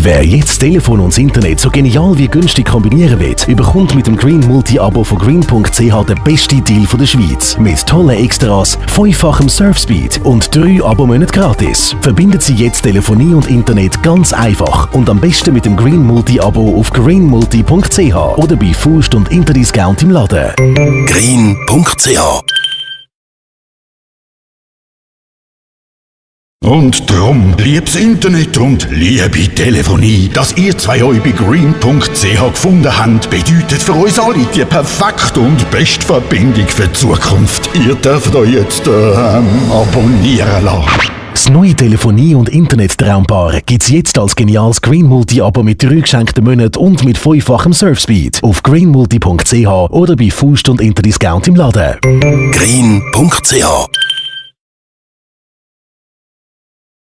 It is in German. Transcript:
Wer jetzt Telefon und das Internet so genial wie günstig kombinieren will, überkommt mit dem Green Multi-Abo von green.ch den besten Deal der Schweiz. Mit tollen Extras, 5-fachem Surfspeed und 3 Abomonate gratis. Verbinden Sie jetzt Telefonie und Internet ganz einfach und am besten mit dem Green Multi-Abo auf greenmulti.ch oder bei Faust und Interdiscount im Laden. green.ch. Und drum, liebes Internet und liebe Telefonie, dass ihr zwei euch bei green.ch gefunden habt, bedeutet für uns alle die perfekte und beste Verbindung für die Zukunft. Ihr dürft euch jetzt abonnieren lassen. Das neue Telefonie- und Internet-Traumpaar gibt's jetzt als geniales Green Multi-Abo mit 3 geschenkten Monaten und mit 5-fachem Surfspeed auf greenmulti.ch oder bei Faust und Interdiscount im Laden. green.ch